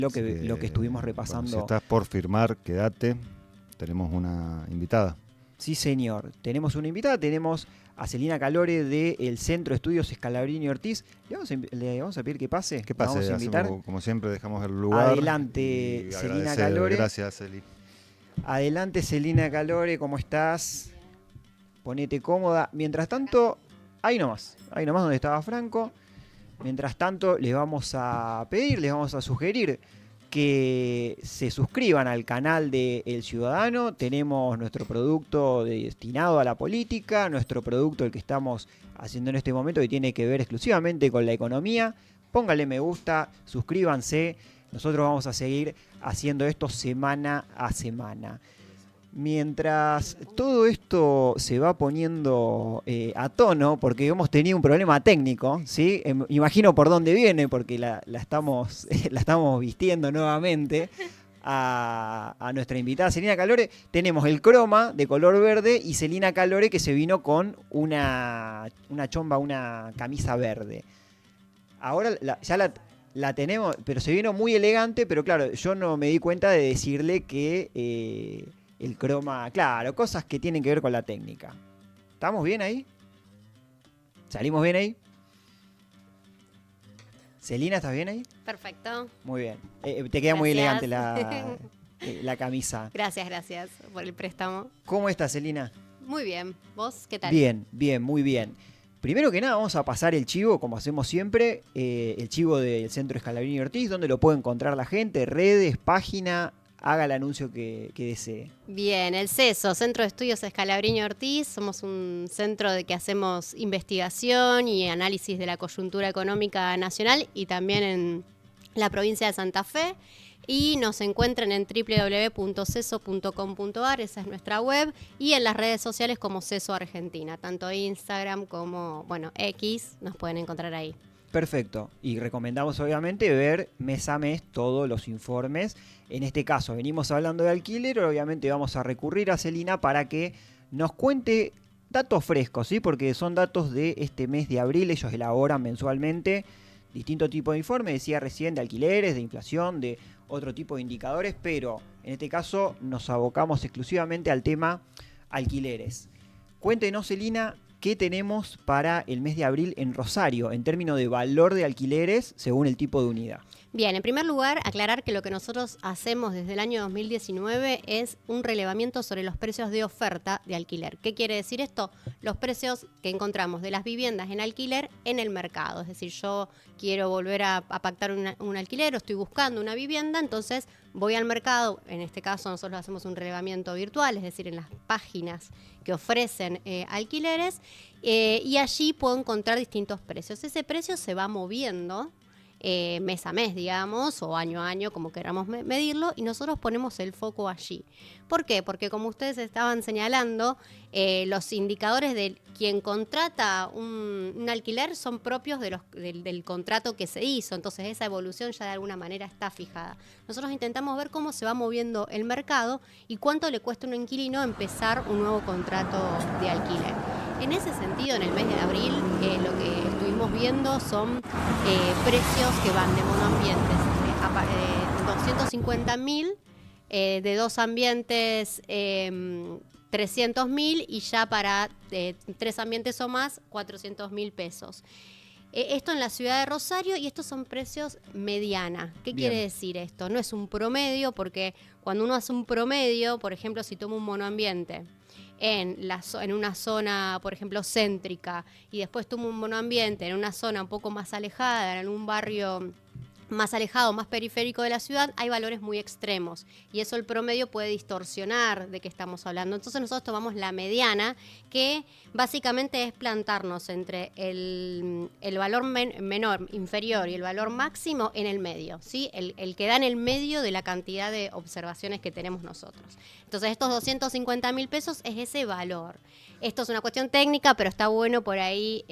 lo que estuvimos Bueno, repasando. si estás por firmar, quédate. Tenemos una invitada. Sí, señor. Tenemos una invitada, tenemos a Celina Calore del Centro de Estudios Scalabrini Ortiz. Le vamos a pedir que pase. ¿Qué La vamos pase? a invitar. Hacemos, como siempre, dejamos el lugar. Adelante, y Celina agradecer. Calore. Gracias, Celi. Adelante, Celina Calore, ¿cómo estás? Ponete cómoda. Mientras tanto, ahí nomás donde estaba Franco. Mientras tanto, les vamos a sugerir que se suscriban al canal de El Ciudadano. Tenemos nuestro producto destinado a la política, nuestro producto el que estamos haciendo en este momento que tiene que ver exclusivamente con la economía. Pónganle me gusta, suscríbanse. Nosotros vamos a seguir haciendo esto semana a semana. Mientras todo esto se va poniendo a tono, porque hemos tenido un problema técnico, ¿sí? Imagino por dónde viene, porque la estamos vistiendo nuevamente a nuestra invitada Celina Calore. Tenemos el croma de color verde y Celina Calore que se vino con una chomba, una camisa verde. Ahora ya la tenemos, pero se vino muy elegante, pero claro, yo no me di cuenta de decirle que el croma, claro, cosas que tienen que ver con la técnica. ¿Estamos bien ahí? ¿Salimos bien ahí? Celina, ¿estás bien ahí? Perfecto. Muy bien. Te queda muy elegante la camisa. Gracias por el préstamo. ¿Cómo estás, Celina? Muy bien. ¿Vos qué tal? Bien, muy bien. Primero que nada, vamos a pasar el chivo, como hacemos siempre, el chivo del Centro Scalabrini Ortiz, donde lo puede encontrar la gente, redes, página, haga el anuncio que desee. Bien, el CESO, Centro de Estudios Scalabrini Ortiz, somos un centro de que hacemos investigación y análisis de la coyuntura económica nacional y también en la provincia de Santa Fe. Y nos encuentran en www.ceso.com.ar, esa es nuestra web, y en las redes sociales como CESO Argentina, tanto Instagram como, X, nos pueden encontrar ahí. Perfecto. Y recomendamos obviamente ver mes a mes todos los informes. En este caso venimos hablando de alquiler, obviamente vamos a recurrir a Celina para que nos cuente datos frescos, ¿sí? Porque son datos de este mes de abril, ellos elaboran mensualmente distintos tipos de informes, decía recién, de alquileres, de inflación, de otro tipo de indicadores, pero en este caso nos abocamos exclusivamente al tema alquileres. Cuéntenos, Celina, ¿qué tenemos para el mes de abril en Rosario en términos de valor de alquileres según el tipo de unidad? Bien, en primer lugar, aclarar que lo que nosotros hacemos desde el año 2019 es un relevamiento sobre los precios de oferta de alquiler. ¿Qué quiere decir esto? Los precios que encontramos de las viviendas en alquiler en el mercado. Es decir, yo quiero volver a pactar un alquiler o estoy buscando una vivienda, entonces voy al mercado. En este caso nosotros hacemos un relevamiento virtual, es decir, en las páginas que ofrecen alquileres, y allí puedo encontrar distintos precios. Ese precio se va moviendo mes a mes, digamos, o año a año, como queramos medirlo, y nosotros ponemos el foco allí. ¿Por qué? Porque como ustedes estaban señalando, los indicadores de quien contrata un alquiler son propios del contrato que se hizo, entonces esa evolución ya de alguna manera está fijada. Nosotros intentamos ver cómo se va moviendo el mercado y cuánto le cuesta a un inquilino empezar un nuevo contrato de alquiler. En ese sentido, en el mes de abril, lo que estuvimos viendo son precios que van de monoambientes de 250.000, de dos ambientes 300.000 y ya para 3 ambientes o más 400.000 pesos. Esto en la ciudad de Rosario, y estos son precios mediana. ¿Qué quiere decir esto? No es un promedio, porque cuando uno hace un promedio, por ejemplo, si tomo un monoambiente en una zona, por ejemplo, céntrica, y después tomo un monoambiente en una zona un poco más alejada, en un barrio más alejado, más periférico de la ciudad, hay valores muy extremos y eso el promedio puede distorsionar de qué estamos hablando. Entonces nosotros tomamos la mediana, que básicamente es plantarnos entre el valor menor, inferior, y el valor máximo en el medio, ¿sí? El que da en el medio de la cantidad de observaciones que tenemos nosotros. Entonces estos 250.000 pesos es ese valor. Esto es una cuestión técnica, pero está bueno por ahí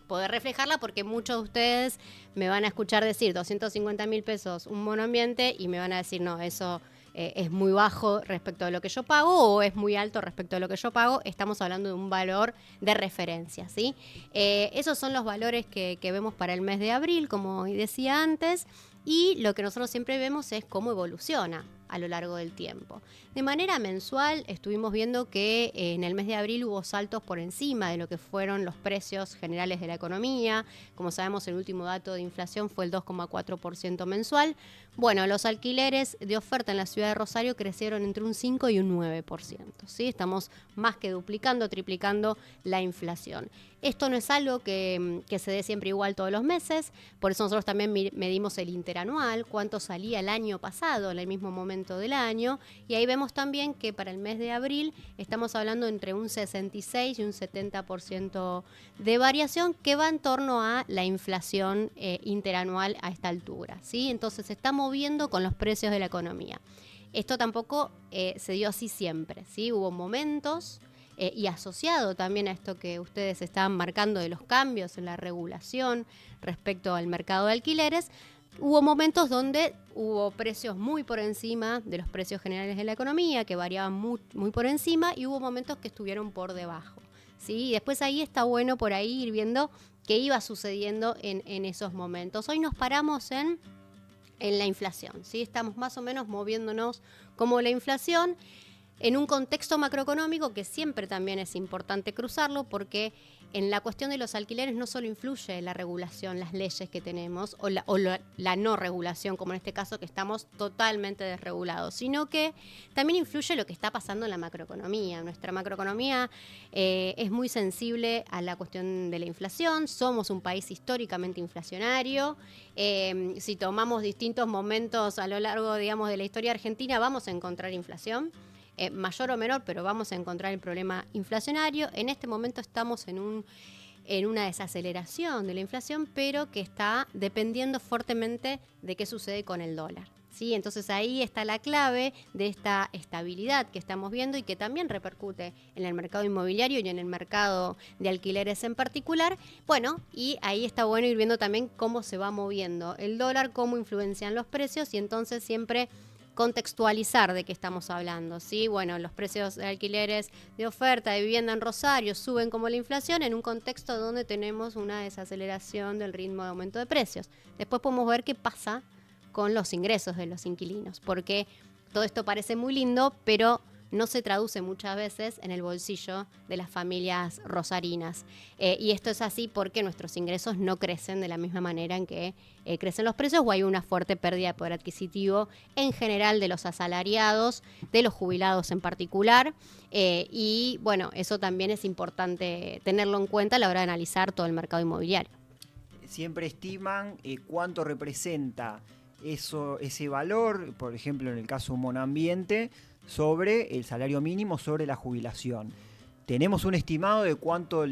poder reflejarla, porque muchos de ustedes me van a escuchar decir 250.000 pesos un monoambiente y me van a decir, no, eso es muy bajo respecto a lo que yo pago o es muy alto respecto a lo que yo pago. Estamos hablando de un valor de referencia, ¿sí? Esos son los valores que vemos para el mes de abril, como decía antes. Y lo que nosotros siempre vemos es cómo evoluciona a lo largo del tiempo. De manera mensual estuvimos viendo que en el mes de abril hubo saltos por encima de lo que fueron los precios generales de la economía. Como sabemos, el último dato de inflación fue el 2,4% mensual. Bueno, los alquileres de oferta en la ciudad de Rosario crecieron entre un 5 y un 9%. ¿Sí? Estamos más que duplicando, triplicando la inflación. Esto no es algo que se dé siempre igual todos los meses, por eso nosotros también medimos el interanual, cuánto salía el año pasado, en el mismo momento del año, y ahí vemos también que para el mes de abril estamos hablando entre un 66 y un 70% de variación, que va en torno a la inflación interanual a esta altura, ¿sí? Entonces se está moviendo con los precios de la economía. Esto tampoco se dio así siempre, ¿sí? Hubo momentos... y asociado también a esto que ustedes estaban marcando de los cambios en la regulación respecto al mercado de alquileres, hubo momentos donde hubo precios muy por encima de los precios generales de la economía, que variaban muy por encima, y hubo momentos que estuvieron por debajo, ¿sí? Y después ahí está bueno por ahí ir viendo qué iba sucediendo en esos momentos. Hoy nos paramos en la inflación, ¿sí? Estamos más o menos moviéndonos como la inflación, en un contexto macroeconómico que siempre también es importante cruzarlo, porque en la cuestión de los alquileres no solo influye la regulación, las leyes que tenemos, o la no regulación, como en este caso que estamos totalmente desregulados, sino que también influye lo que está pasando en la macroeconomía. Nuestra macroeconomía es muy sensible a la cuestión de la inflación, somos un país históricamente inflacionario. Si tomamos distintos momentos a lo largo, digamos, de la historia argentina, vamos a encontrar inflación. Mayor o menor, pero vamos a encontrar el problema inflacionario. En este momento estamos en una desaceleración de la inflación, pero que está dependiendo fuertemente de qué sucede con el dólar, ¿sí? Entonces ahí está la clave de esta estabilidad que estamos viendo y que también repercute en el mercado inmobiliario y en el mercado de alquileres en particular. Bueno, y ahí está bueno ir viendo también cómo se va moviendo el dólar, cómo influencian los precios, y entonces siempre contextualizar de qué estamos hablando, ¿sí? Bueno, los precios de alquileres de oferta de vivienda en Rosario suben como la inflación en un contexto donde tenemos una desaceleración del ritmo de aumento de precios. Después podemos ver qué pasa con los ingresos de los inquilinos, porque todo esto parece muy lindo, pero no se traduce muchas veces en el bolsillo de las familias rosarinas. Y esto es así porque nuestros ingresos no crecen de la misma manera en que crecen los precios, o hay una fuerte pérdida de poder adquisitivo en general de los asalariados, de los jubilados en particular. Y bueno, eso también es importante tenerlo en cuenta a la hora de analizar todo el mercado inmobiliario. Siempre estiman cuánto representa ese valor, por ejemplo, en el caso de un monoambiente, sobre el salario mínimo, sobre la jubilación. Tenemos un estimado de cuánto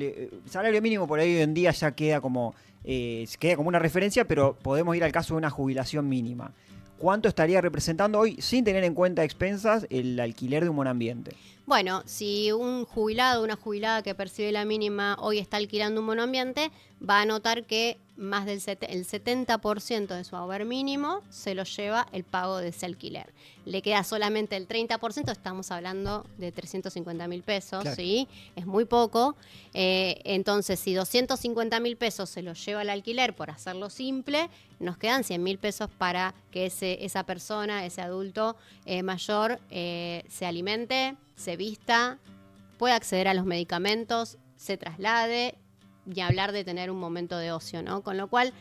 salario mínimo por ahí hoy en día ya queda como una referencia, pero podemos ir al caso de una jubilación mínima. ¿Cuánto estaría representando hoy, sin tener en cuenta expensas, el alquiler de un monoambiente? Bueno, si un jubilado o una jubilada que percibe la mínima hoy está alquilando un monoambiente, va a notar que más del el 70% de su haber mínimo se lo lleva el pago de ese alquiler. Le queda solamente el 30%, estamos hablando de 350.000 pesos, claro. ¿Sí? Es muy poco. Entonces, si 250.000 pesos se los lleva el alquiler, por hacerlo simple, nos quedan 100.000 pesos para que esa persona, ese adulto mayor, se alimente, se vista, pueda acceder a los medicamentos, se traslade, y hablar de tener un momento de ocio, ¿no? Con lo cual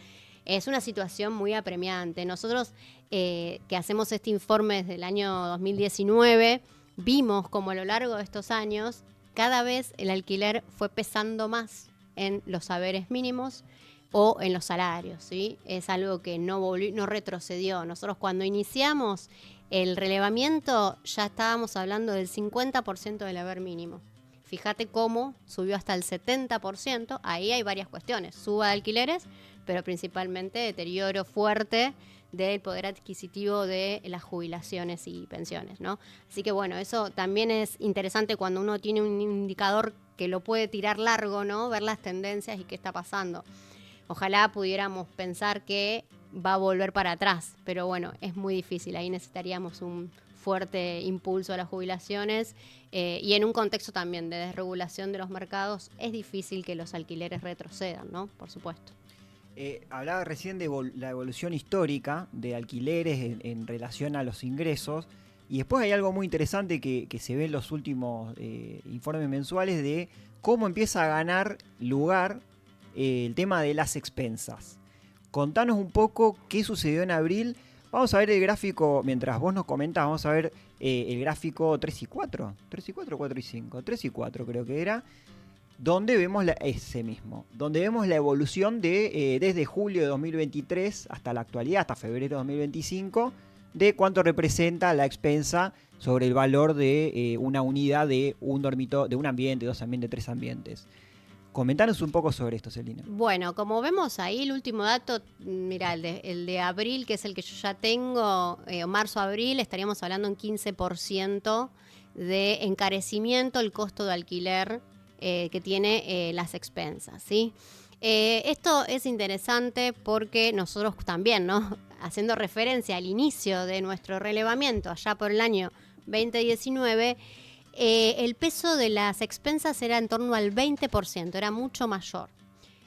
es una situación muy apremiante. Nosotros que hacemos este informe desde el año 2019, vimos como a lo largo de estos años cada vez el alquiler fue pesando más en los saberes mínimos o en los salarios, ¿sí? Es algo que no retrocedió. Nosotros cuando iniciamos el relevamiento ya estábamos hablando del 50% del haber mínimo. Fíjate cómo subió hasta el 70%. Ahí hay varias cuestiones. Suba de alquileres, pero principalmente deterioro fuerte del poder adquisitivo de las jubilaciones y pensiones, ¿no? Así que bueno, eso también es interesante cuando uno tiene un indicador que lo puede tirar largo, ¿no? Ver las tendencias y qué está pasando. Ojalá pudiéramos pensar que va a volver para atrás, pero bueno, es muy difícil. Ahí necesitaríamos un fuerte impulso a las jubilaciones y en un contexto también de desregulación de los mercados es difícil que los alquileres retrocedan, ¿no? Por supuesto. Hablaba recién de la evolución histórica de alquileres en relación a los ingresos. Y después hay algo muy interesante que se ve en los últimos informes mensuales de cómo empieza a ganar lugar el tema de las expensas. Contanos un poco qué sucedió en abril. Vamos a ver el gráfico, mientras vos nos comentas, vamos a ver el gráfico 3 y 4. 3 y 4, 4 y 5. 3 y 4 creo que era. Donde vemos ese mismo. Donde vemos la evolución de desde julio de 2023 hasta la actualidad, hasta febrero de 2025, de cuánto representa la expensa sobre el valor de una unidad de un dormitorio, de un ambiente, dos ambientes, tres ambientes. Comentanos un poco sobre esto, Celina. Bueno, como vemos ahí, el último dato, mira, el de abril, que es el que yo ya tengo, marzo-abril, estaríamos hablando en 15% de encarecimiento el costo de alquiler que tiene las expensas, ¿sí? Esto es interesante porque nosotros también, ¿no? Haciendo referencia al inicio de nuestro relevamiento, allá por el año 2019, el peso de las expensas era en torno al 20%, era mucho mayor.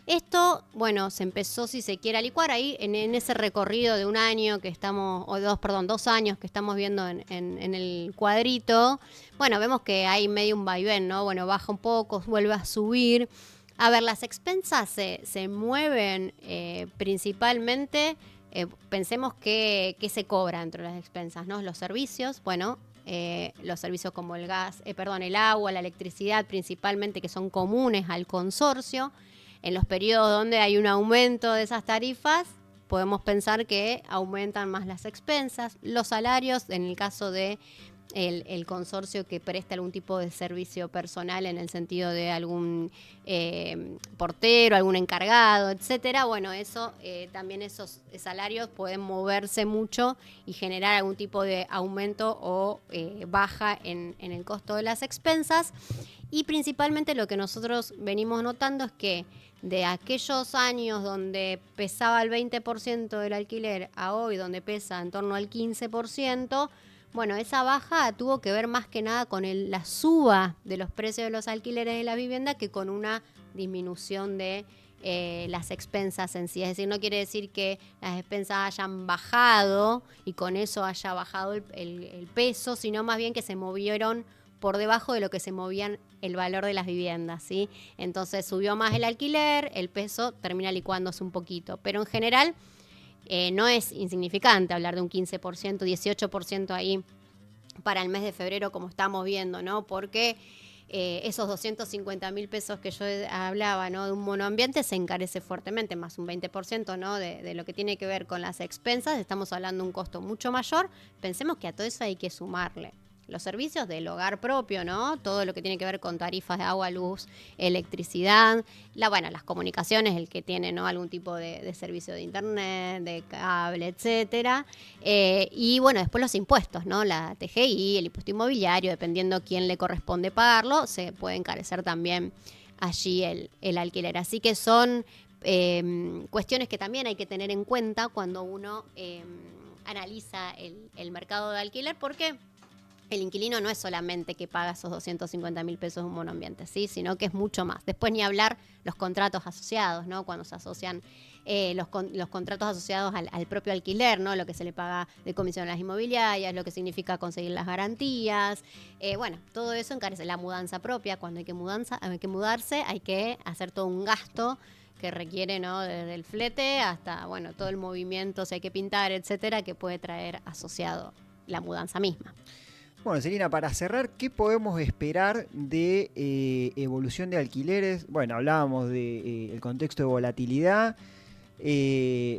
Esto, bueno, se empezó, si se quiere, a licuar ahí en ese recorrido de un año que estamos, o dos años que estamos viendo en el cuadrito. Bueno, vemos que hay medio un vaivén, ¿no? Bueno, baja un poco, vuelve a subir. A ver, las expensas se mueven principalmente, pensemos que se cobra entre las expensas, ¿no? Los servicios, bueno, los servicios como el gas, el agua, la electricidad principalmente, que son comunes al consorcio. En los periodos donde hay un aumento de esas tarifas, podemos pensar que aumentan más las expensas, los salarios, en el caso de el consorcio que presta algún tipo de servicio personal en el sentido de algún portero, algún encargado, etcétera. Bueno, eso también esos salarios pueden moverse mucho y generar algún tipo de aumento o baja en el costo de las expensas. Y principalmente lo que nosotros venimos notando es que de aquellos años donde pesaba el 20% del alquiler a hoy, donde pesa en torno al 15%, bueno, esa baja tuvo que ver más que nada con la suba de los precios de los alquileres de la vivienda que con una disminución de las expensas en sí. Es decir, no quiere decir que las expensas hayan bajado y con eso haya bajado el peso, sino más bien que se movieron por debajo de lo que se movían el valor de las viviendas, ¿sí? Entonces subió más el alquiler, el peso termina licuándose un poquito, pero en general no es insignificante hablar de un 15%, 18% ahí para el mes de febrero, como estamos viendo, ¿no? Porque esos 250.000 pesos que yo hablaba, ¿no? De un monoambiente se encarece fuertemente, más un 20%, ¿no? De lo que tiene que ver con las expensas, estamos hablando de un costo mucho mayor. Pensemos que a todo eso hay que sumarle los servicios del hogar propio, ¿no? Todo lo que tiene que ver con tarifas de agua, luz, electricidad, las comunicaciones, el que tiene, ¿no? Algún tipo de servicio de internet, de cable, etcétera. Y bueno, después los impuestos, ¿no? La TGI, el impuesto inmobiliario, dependiendo quién le corresponde pagarlo, se puede encarecer también allí el alquiler. Así que son cuestiones que también hay que tener en cuenta cuando uno analiza el mercado de alquiler, porque el inquilino no es solamente que paga esos 250.000 pesos de un monoambiente, ¿sí? Sino que es mucho más. Después ni hablar los contratos asociados, ¿no? Cuando se asocian los contratos asociados al propio alquiler, ¿no? Lo que se le paga de comisión a las inmobiliarias, lo que significa conseguir las garantías. Todo eso encarece. La mudanza propia, cuando hay que mudarse, hay que hacer todo un gasto que requiere, ¿no? Desde el flete hasta, todo el movimiento, si hay que pintar, etcétera, que puede traer asociado la mudanza misma. Bueno, Celina, para cerrar, ¿qué podemos esperar de evolución de alquileres? Bueno, hablábamos del contexto de volatilidad.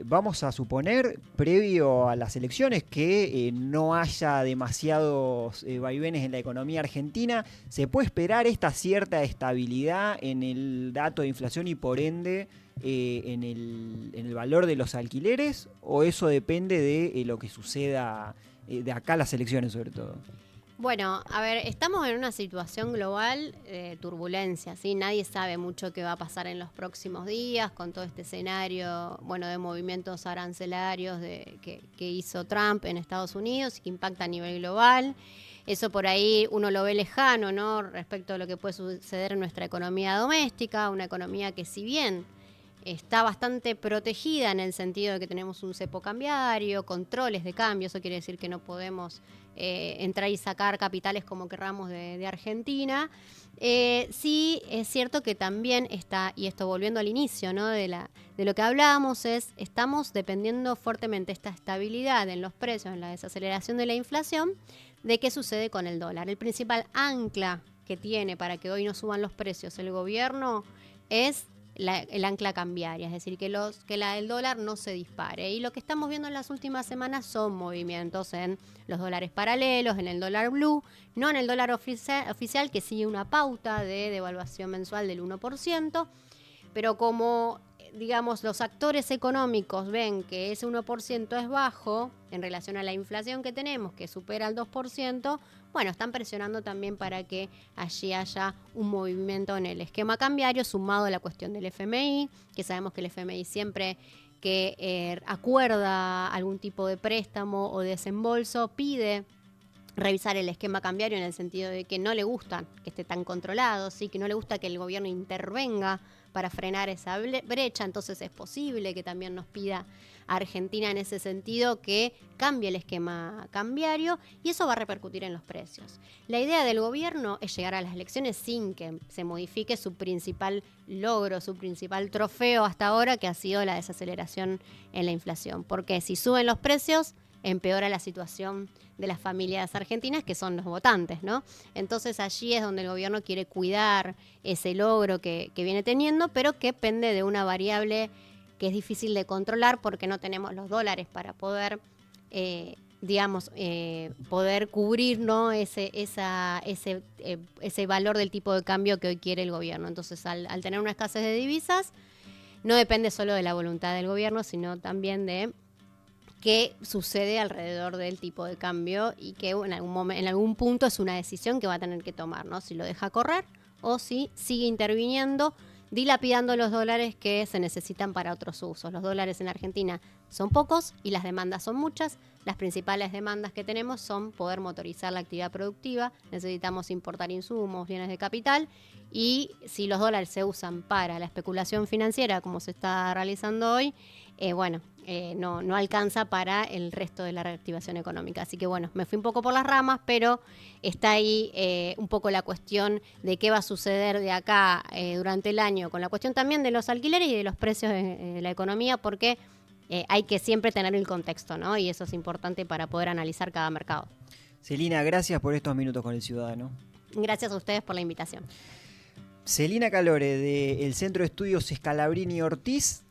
Vamos a suponer, previo a las elecciones, que no haya demasiados vaivenes en la economía argentina. ¿Se puede esperar esta cierta estabilidad en el dato de inflación y por ende en el valor de los alquileres? ¿O eso depende de lo que suceda de acá a las elecciones sobre todo? Bueno, a ver, estamos en una situación global de turbulencia, ¿sí? Nadie sabe mucho qué va a pasar en los próximos días con todo este escenario, de movimientos arancelarios que hizo Trump en Estados Unidos y que impacta a nivel global. Eso por ahí uno lo ve lejano, ¿no? Respecto a lo que puede suceder en nuestra economía doméstica, una economía que si bien está bastante protegida en el sentido de que tenemos un cepo cambiario, controles de cambio, eso quiere decir que no podemos entrar y sacar capitales como querramos de Argentina. Sí es cierto que también está, y esto volviendo al inicio, ¿no? de lo que hablábamos, estamos dependiendo fuertemente esta estabilidad en los precios, en la desaceleración de la inflación, de qué sucede con el dólar. El principal ancla que tiene para que hoy no suban los precios el gobierno es el ancla cambiaria, es decir, que el dólar no se dispare. Y lo que estamos viendo en las últimas semanas son movimientos en los dólares paralelos, en el dólar blue, no en el dólar oficial, que sigue una pauta de devaluación mensual del 1%, pero como, digamos, los actores económicos ven que ese 1% es bajo en relación a la inflación que tenemos, que supera el 2%, bueno, están presionando también para que allí haya un movimiento en el esquema cambiario, sumado a la cuestión del FMI, que sabemos que el FMI siempre que acuerda algún tipo de préstamo o desembolso, pide revisar el esquema cambiario en el sentido de que no le gusta que esté tan controlado, ¿sí? Que no le gusta que el gobierno intervenga para frenar esa brecha, entonces es posible que también nos pida a Argentina en ese sentido que cambie el esquema cambiario y eso va a repercutir en los precios. La idea del gobierno es llegar a las elecciones sin que se modifique su principal logro, su principal trofeo hasta ahora, que ha sido la desaceleración en la inflación, porque si suben los precios empeora la situación de las familias argentinas, que son los votantes, ¿no? Entonces allí es donde el gobierno quiere cuidar ese logro que viene teniendo, pero que pende de una variable que es difícil de controlar porque no tenemos los dólares para poder, poder cubrir, ¿no? ese valor del tipo de cambio que hoy quiere el gobierno. Entonces, al tener una escasez de divisas, no depende solo de la voluntad del gobierno, sino también de qué sucede alrededor del tipo de cambio y que en algún punto es una decisión que va a tener que tomar, ¿no? Si lo deja correr o si sigue interviniendo, dilapidando los dólares que se necesitan para otros usos. Los dólares en Argentina son pocos y las demandas son muchas. Las principales demandas que tenemos son poder motorizar la actividad productiva, necesitamos importar insumos, bienes de capital, y si los dólares se usan para la especulación financiera, como se está realizando hoy, no alcanza para el resto de la reactivación económica. Así que bueno, me fui un poco por las ramas, pero está ahí un poco la cuestión de qué va a suceder de acá durante el año, con la cuestión también de los alquileres y de los precios de la economía, porque hay que siempre tener el contexto, ¿no? Y eso es importante para poder analizar cada mercado. Celina, gracias por estos minutos con el Ciudadano. Gracias a ustedes por la invitación. Celina Calore, del Centro de Estudios Scalabrini Ortiz.